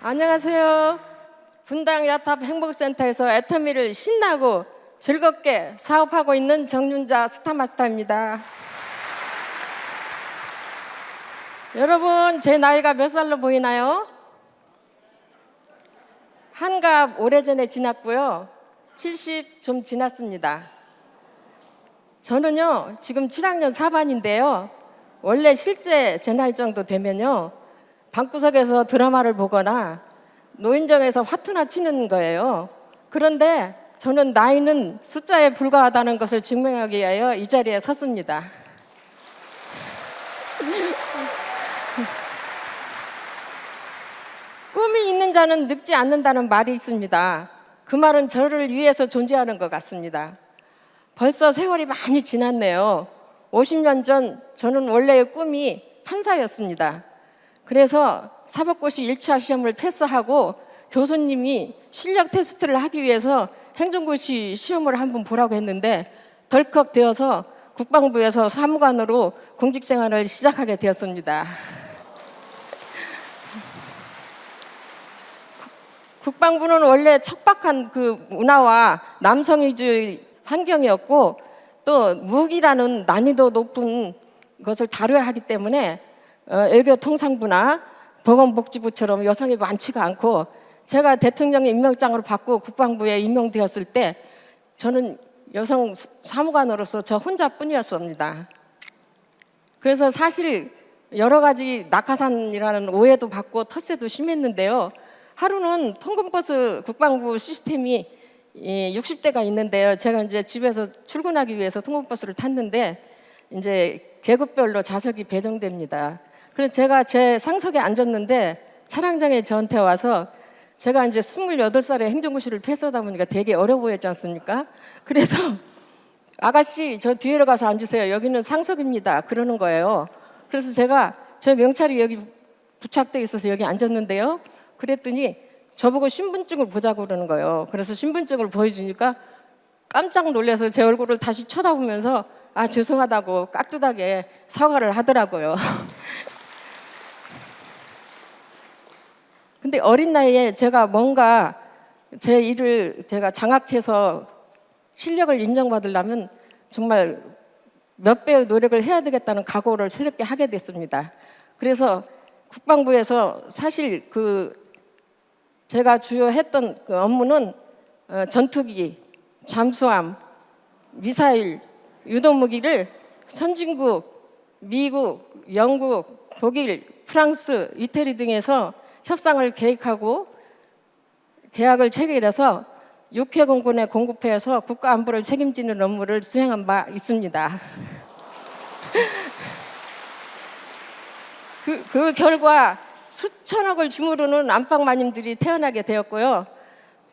안녕하세요. 분당 야탑 행복센터에서 애터미를 신나고 즐겁게 사업하고 있는 정윤자 스타마스터입니다. 여러분, 제 나이가 몇 살로 보이나요? 한갑 오래전에 지났고요. 70 좀 지났습니다. 저는요, 지금 7학년 4반인데요. 원래 실제 제 나이 정도 되면요, 방구석에서 드라마를 보거나 노인정에서 화투나 치는 거예요. 그런데 저는 나이는 숫자에 불과하다는 것을 증명하기 위하여 이 자리에 섰습니다. 꿈이 있는 자는 늙지 않는다는 말이 있습니다. 그 말은 저를 위해서 존재하는 것 같습니다. 벌써 세월이 많이 지났네요. 50년 전 저는 원래의 꿈이 판사였습니다. 그래서 사법고시 1차 시험을 패스하고 교수님이 실력 테스트를 하기 위해서 행정고시 시험을 한번 보라고 했는데 덜컥 되어서 국방부에서 사무관으로 공직생활을 시작하게 되었습니다. 국방부는 원래 척박한 그 문화와 남성위주의 환경이었고 또 무기라는 난이도 높은 것을 다뤄야 하기 때문에 외교통상부나 보건복지부처럼 여성이 많지가 않고 제가 대통령 임명장으로 받고 국방부에 임명되었을 때 저는 여성 사무관으로서 저 혼자뿐이었습니다. 그래서 사실 여러 가지 낙하산이라는 오해도 받고 텃세도 심했는데요. 하루는 통근버스 국방부 시스템이 60대가 있는데요. 제가 이제 집에서 출근하기 위해서 통근버스를 탔는데 이제 계급별로 좌석이 배정됩니다. 그래서 제가 제 상석에 앉았는데 차량장에 저한테 와서 제가 이제 28살에 행정고시를 패스하다 보니까 되게 어려 보였지 않습니까? 그래서 아가씨 저 뒤로 가서 앉으세요. 여기는 상석입니다. 그러는 거예요. 그래서 제가 제 명찰이 여기 부착되어 있어서 여기 앉았는데요. 그랬더니 저보고 신분증을 보자고 그러는 거예요. 그래서 신분증을 보여주니까 깜짝 놀라서 제 얼굴을 다시 쳐다보면서 아 죄송하다고 깍듯하게 사과를 하더라고요. 근데 어린 나이에 제가 뭔가 제 일을 제가 장악해서 실력을 인정받으려면 정말 몇 배의 노력을 해야 되겠다는 각오를 새롭게 하게 됐습니다. 그래서 국방부에서 사실 제가 주요 했던 그 업무는 전투기, 잠수함, 미사일, 유도무기를 선진국, 미국, 영국, 독일, 프랑스, 이태리 등에서 협상을 계획하고 계약을 체결해서 육해공군에 공급해서 국가안보를 책임지는 업무를 수행한 바 있습니다. 그 결과 수천억을 주무르는 안방마님들이 태어나게 되었고요.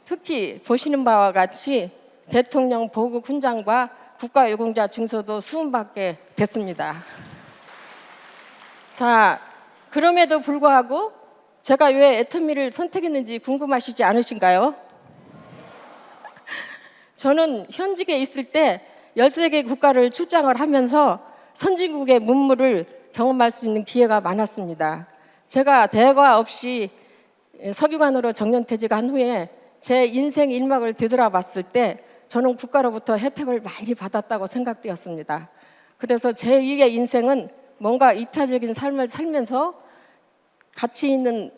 특히 보시는 바와 같이 대통령 보급 훈장과 국가유공자 증서도 수음받게 됐습니다. 자, 그럼에도 불구하고 제가 왜 애터미를 선택했는지 궁금하시지 않으신가요? 저는 현직에 있을 때 13개 국가를 출장을 하면서 선진국의 문물을 경험할 수 있는 기회가 많았습니다. 제가 대과 없이 서기관으로 정년퇴직한 후에 제 인생 일막을 되돌아봤을 때 저는 국가로부터 혜택을 많이 받았다고 생각되었습니다. 그래서 제 2의 인생은 뭔가 이타적인 삶을 살면서 가치 있는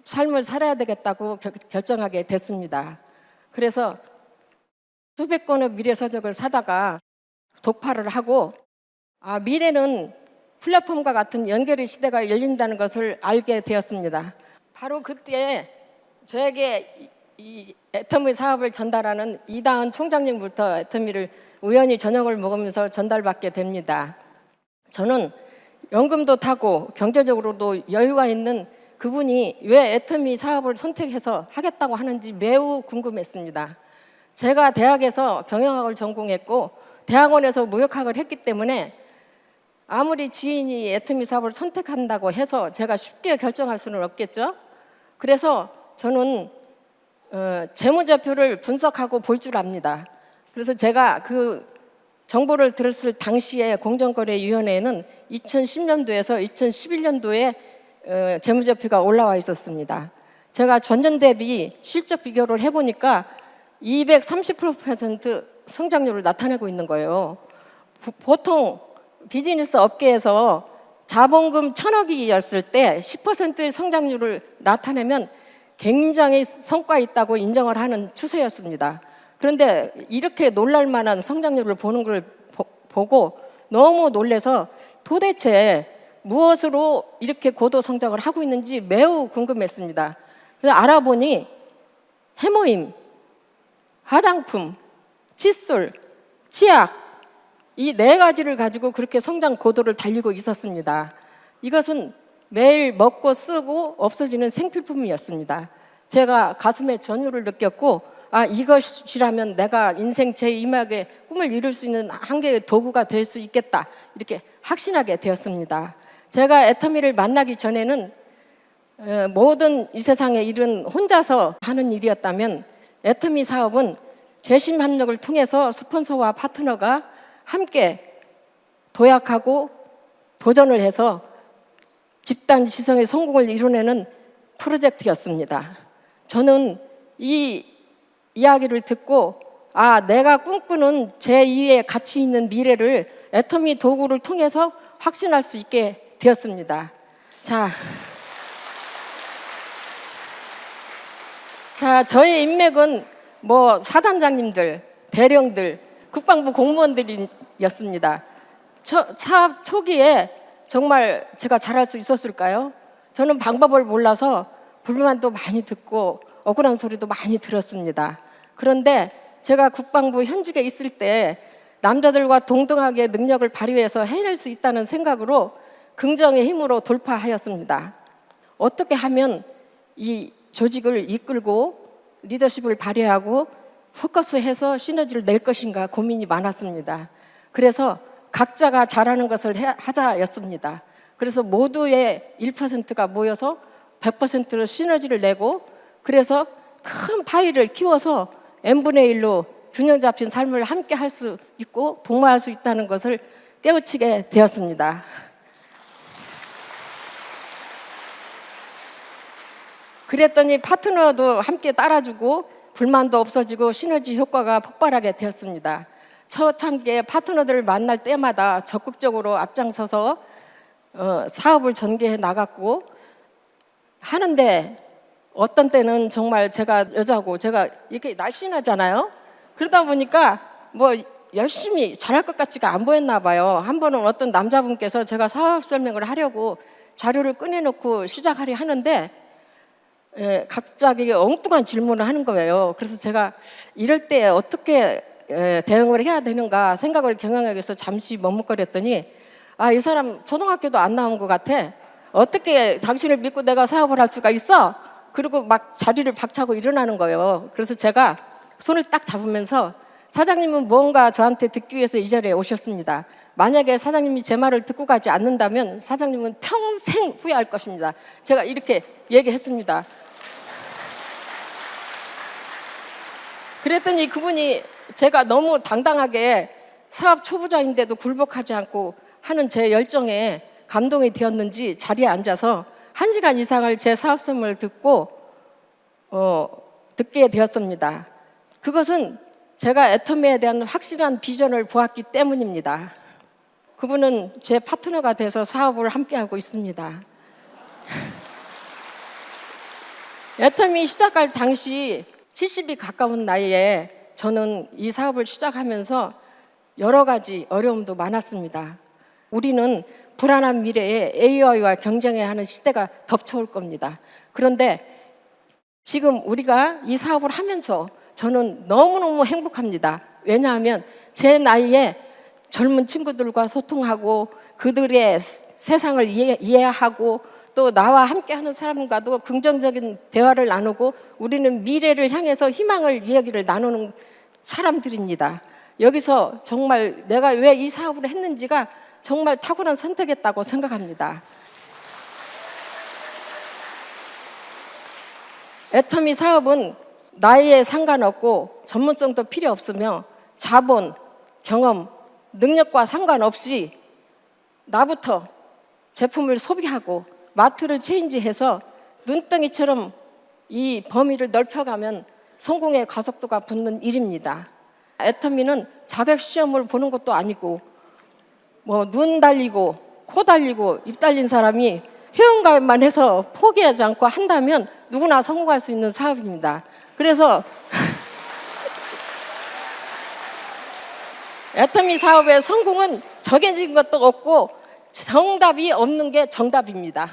삶을 살아야 되겠다고 결정하게 됐습니다. 그래서 수백 권의 미래서적을 사다가 독파를 하고 미래는 플랫폼과 같은 연결의 시대가 열린다는 것을 알게 되었습니다. 바로 그때 저에게 이 애터미 사업을 전달하는 이다은 총장님부터 애터미를 우연히 저녁을 먹으면서 전달받게 됩니다. 저는 연금도 타고 경제적으로도 여유가 있는 그분이 왜 애터미 사업을 선택해서 하겠다고 하는지 매우 궁금했습니다. 제가 대학에서 경영학을 전공했고 대학원에서 무역학을 했기 때문에 아무리 지인이 애터미 사업을 선택한다고 해서 제가 쉽게 결정할 수는 없겠죠. 그래서 저는 재무제표를 분석하고 볼 줄 압니다. 그래서 제가 그 정보를 들었을 당시에 공정거래위원회에는 2010년도에서 2011년도에 재무제표가 올라와 있었습니다. 제가 전년 대비 실적 비교를 해보니까 230% 성장률을 나타내고 있는 거예요. 보통 비즈니스 업계에서 자본금 1,000억이었을 때 10%의 성장률을 나타내면 굉장히 성과 있다고 인정을 하는 추세였습니다. 그런데 이렇게 놀랄 만한 성장률을 보는 걸 보고 너무 놀라서 도대체 무엇으로 이렇게 고도 성장을 하고 있는지 매우 궁금했습니다. 그래서 알아보니 해모임, 화장품, 칫솔, 치약 이 네 가지를 가지고 그렇게 성장 고도를 달리고 있었습니다. 이것은 매일 먹고 쓰고 없어지는 생필품이었습니다. 제가 가슴에 전율을 느꼈고 이것이라면 내가 인생 제2막의 꿈을 이룰 수 있는 한 개의 도구가 될 수 있겠다 이렇게 확신하게 되었습니다. 제가 애터미를 만나기 전에는 모든 이 세상의 일은 혼자서 하는 일이었다면 애터미 사업은 재심합력을 통해서 스폰서와 파트너가 함께 도약하고 도전을 해서 집단 지성의 성공을 이뤄내는 프로젝트였습니다. 저는 이 이야기를 듣고 내가 꿈꾸는 제2의 가치 있는 미래를 애터미 도구를 통해서 확신할 수 있게 되었습니다. 자, 저의 인맥은 사단장님들, 대령들, 국방부 공무원들이었습니다. 사업 초기에 정말 제가 잘할 수 있었을까요? 저는 방법을 몰라서 불만도 많이 듣고 억울한 소리도 많이 들었습니다. 그런데 제가 국방부 현직에 있을 때 남자들과 동등하게 능력을 발휘해서 해낼 수 있다는 생각으로 긍정의 힘으로 돌파하였습니다. 어떻게 하면 이 조직을 이끌고 리더십을 발휘하고 포커스해서 시너지를 낼 것인가 고민이 많았습니다. 그래서 각자가 잘하는 것을 하자였습니다. 그래서 모두의 1%가 모여서 100%로 시너지를 내고 그래서 큰 파이를 키워서 n분의 1로 균형 잡힌 삶을 함께 할 수 있고 동마할 수 있다는 것을 깨우치게 되었습니다. 그랬더니 파트너도 함께 따라주고 불만도 없어지고 시너지 효과가 폭발하게 되었습니다. 처참게 파트너들을 만날 때마다 적극적으로 앞장서서 사업을 전개해 나갔고 하는데 어떤 때는 정말 제가 여자고 제가 이렇게 날씬하잖아요. 그러다 보니까 열심히 잘할 것 같지가 안 보였나 봐요. 한 번은 어떤 남자분께서 제가 사업 설명을 하려고 자료를 꺼내놓고 시작하려 하는데 갑자기 엉뚱한 질문을 하는 거예요. 그래서 제가 이럴 때 어떻게 대응을 해야 되는가 생각을 경영하기 위해서 잠시 머뭇거렸더니 이 사람 초등학교도 안 나온 것 같아. 어떻게 당신을 믿고 내가 사업을 할 수가 있어? 그리고 막 자리를 박차고 일어나는 거예요. 그래서 제가 손을 딱 잡으면서 사장님은 무언가 저한테 듣기 위해서 이 자리에 오셨습니다. 만약에 사장님이 제 말을 듣고 가지 않는다면 사장님은 평생 후회할 것입니다. 제가 이렇게 얘기했습니다. 그랬더니 그분이 제가 너무 당당하게 사업 초보자인데도 굴복하지 않고 하는 제 열정에 감동이 되었는지 자리에 앉아서 1시간 이상을 제 사업 설명을 듣게 되었습니다. 그것은 제가 애터미에 대한 확실한 비전을 보았기 때문입니다. 그분은 제 파트너가 돼서 사업을 함께하고 있습니다. 애터미 시작할 당시 70이 가까운 나이에 저는 이 사업을 시작하면서 여러 가지 어려움도 많았습니다. 우리는 불안한 미래에 AI와 경쟁해야 하는 시대가 덮쳐올 겁니다. 그런데 지금 우리가 이 사업을 하면서 저는 너무너무 행복합니다. 왜냐하면 제 나이에 젊은 친구들과 소통하고 그들의 세상을 이해하고 또 나와 함께하는 사람과도 긍정적인 대화를 나누고 우리는 미래를 향해서 희망을 이야기를 나누는 사람들입니다. 여기서 정말 내가 왜 이 사업을 했는지가 정말 탁월한 선택이었다고 생각합니다. 애터미 사업은 나이에 상관없고 전문성도 필요 없으며 자본, 경험, 능력과 상관없이 나부터 제품을 소비하고 마트를 체인지해서 눈덩이처럼 이 범위를 넓혀가면 성공의 가속도가 붙는 일입니다. 애터미는 자격 시험을 보는 것도 아니고 뭐 눈 달리고 코 달리고 입 달린 사람이 회원가입만 해서 포기하지 않고 한다면 누구나 성공할 수 있는 사업입니다. 그래서 애터미 사업의 성공은 정해진 것도 없고 정답이 없는 게 정답입니다.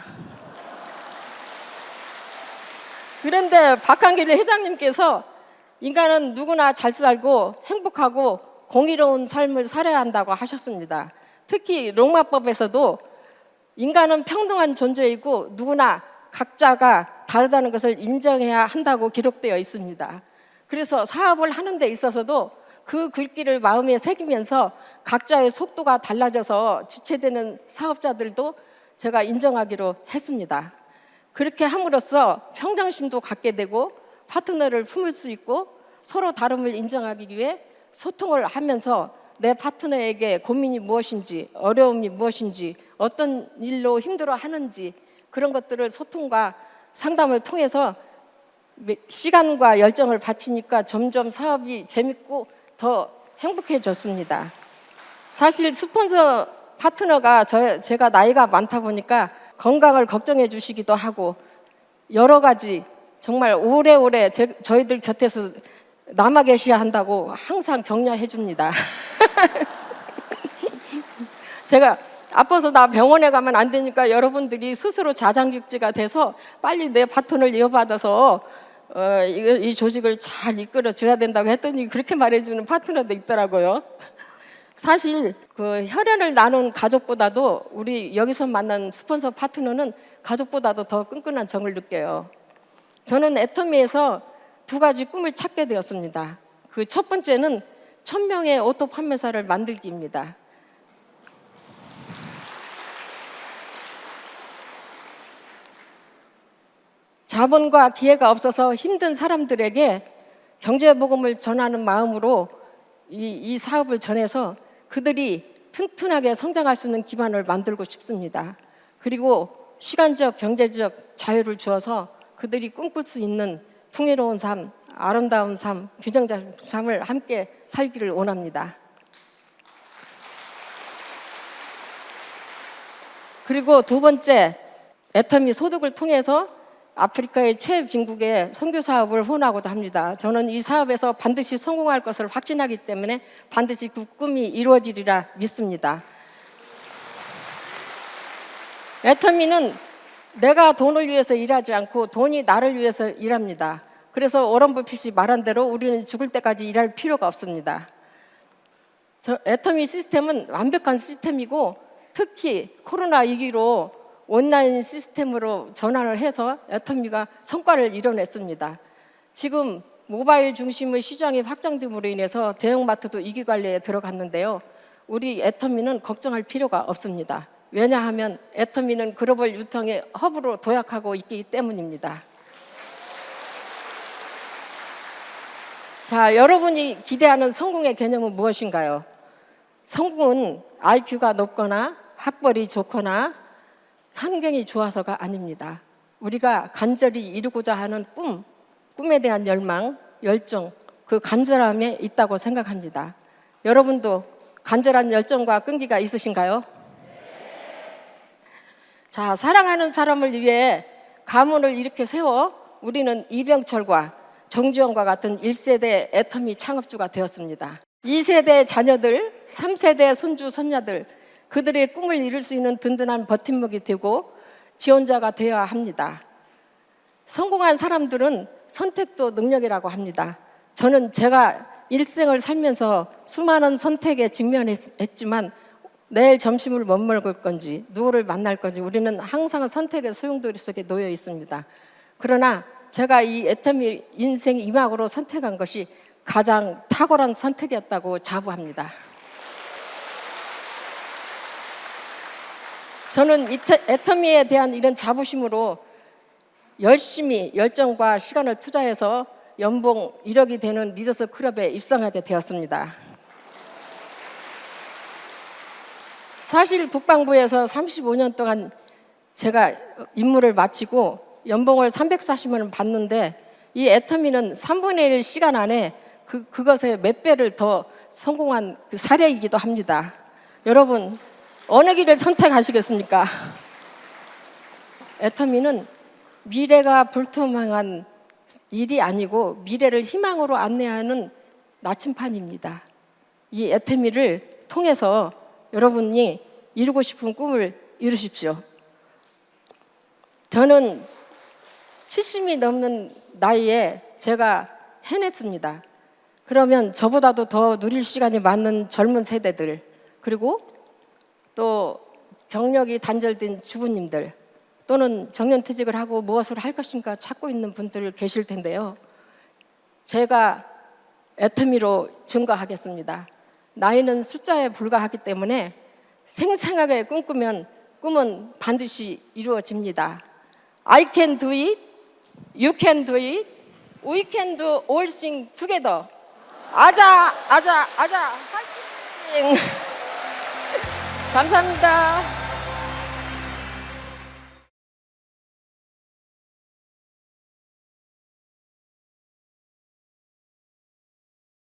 그런데 박한길 회장님께서 인간은 누구나 잘 살고 행복하고 공의로운 삶을 살아야 한다고 하셨습니다. 특히 로마법에서도 인간은 평등한 존재이고 누구나 각자가 다르다는 것을 인정해야 한다고 기록되어 있습니다. 그래서 사업을 하는 데 있어서도 그 글귀를 마음에 새기면서 각자의 속도가 달라져서 지체되는 사업자들도 제가 인정하기로 했습니다. 그렇게 함으로써 평정심도 갖게 되고 파트너를 품을 수 있고 서로 다름을 인정하기 위해 소통을 하면서 내 파트너에게 고민이 무엇인지, 어려움이 무엇인지, 어떤 일로 힘들어하는지 그런 것들을 소통과 상담을 통해서 시간과 열정을 바치니까 점점 사업이 재밌고 더 행복해졌습니다. 사실 스폰서 파트너가 제가 나이가 많다 보니까 건강을 걱정해 주시기도 하고 여러 가지 정말 오래오래 저희들 곁에서 남아 계셔야 한다고 항상 격려해 줍니다. 제가 아파서 나 병원에 가면 안 되니까 여러분들이 스스로 자장육지가 돼서 빨리 내 바톤을 이어받아서 이 조직을 잘 이끌어 줘야 된다고 했더니 그렇게 말해주는 파트너도 있더라고요. 사실 그 혈연을 나눈 가족보다도 우리 여기서 만난 스폰서 파트너는 가족보다도 더 끈끈한 정을 느껴요. 저는 애터미에서 두 가지 꿈을 찾게 되었습니다. 그 첫 번째는 1000명의 오토 판매사를 만들기입니다. 자본과 기회가 없어서 힘든 사람들에게 경제복음을 전하는 마음으로 이 사업을 전해서 그들이 튼튼하게 성장할 수 있는 기반을 만들고 싶습니다. 그리고 시간적, 경제적 자유를 주어서 그들이 꿈꿀 수 있는 풍요로운 삶, 아름다운 삶, 균형적인 삶을 함께 살기를 원합니다. 그리고 두 번째, 애터미 소득을 통해서 아프리카의 최빈국의 선교 사업을 후원하고자 합니다. 저는 이 사업에서 반드시 성공할 것을 확신하기 때문에 반드시 그 꿈이 이루어지리라 믿습니다. 애터미는 내가 돈을 위해서 일하지 않고 돈이 나를 위해서 일합니다. 그래서 워런 버핏이 말한 대로 우리는 죽을 때까지 일할 필요가 없습니다. 애터미 시스템은 완벽한 시스템이고 특히 코로나 위기로 온라인 시스템으로 전환을 해서 애터미가 성과를 이뤄냈습니다. 지금 모바일 중심의 시장이 확장됨으로 인해서 대형마트도 위기 관리에 들어갔는데요. 우리 애터미는 걱정할 필요가 없습니다. 왜냐하면 애터미는 글로벌 유통의 허브로 도약하고 있기 때문입니다. 자, 여러분이 기대하는 성공의 개념은 무엇인가요? 성공은 IQ가 높거나 학벌이 좋거나 환경이 좋아서가 아닙니다. 우리가 간절히 이루고자 하는 꿈에 대한 열망, 열정, 그 간절함에 있다고 생각합니다. 여러분도 간절한 열정과 끈기가 있으신가요? 자, 사랑하는 사람을 위해 가문을 이렇게 세워 우리는 이병철과 정주영과 같은 1세대 애터미 창업주가 되었습니다. 2세대 자녀들, 3세대 손주, 손녀들 그들의 꿈을 이룰 수 있는 든든한 버팀목이 되고 지원자가 되어야 합니다. 성공한 사람들은 선택도 능력이라고 합니다. 저는 제가 일생을 살면서 수많은 선택에 직면했지만 내일 점심을 못 먹을 건지 누구를 만날 건지 우리는 항상 선택의 소용돌이 속에 놓여 있습니다. 그러나 제가 이 애터미 인생 2막으로 선택한 것이 가장 탁월한 선택이었다고 자부합니다. 저는 애터미에 대한 이런 자부심으로 열심히 열정과 시간을 투자해서 연봉 1억이 되는 리더스 클럽에 입성하게 되었습니다. 사실 국방부에서 35년 동안 제가 임무를 마치고 연봉을 340만 원 받는데 이 애터미는 3분의 1 시간 안에 그것의 몇 배를 더 성공한 그 사례이기도 합니다. 여러분 어느 길을 선택하시겠습니까? 애터미는 미래가 불투명한 일이 아니고 미래를 희망으로 안내하는 나침판입니다. 이 애터미를 통해서 여러분이 이루고 싶은 꿈을 이루십시오. 저는 70이 넘는 나이에 제가 해냈습니다. 그러면 저보다도 더 누릴 시간이 많은 젊은 세대들, 그리고 또 경력이 단절된 주부님들, 또는 정년퇴직을 하고 무엇을 할 것인가 찾고 있는 분들 계실 텐데요. 제가 애터미로 증거하겠습니다. 나이는 숫자에 불과하기 때문에 생생하게 꿈꾸면 꿈은 반드시 이루어집니다. I can do it, you can do it, we can do all things together. 아자, 아자, 아자, 파이팅! 감사합니다.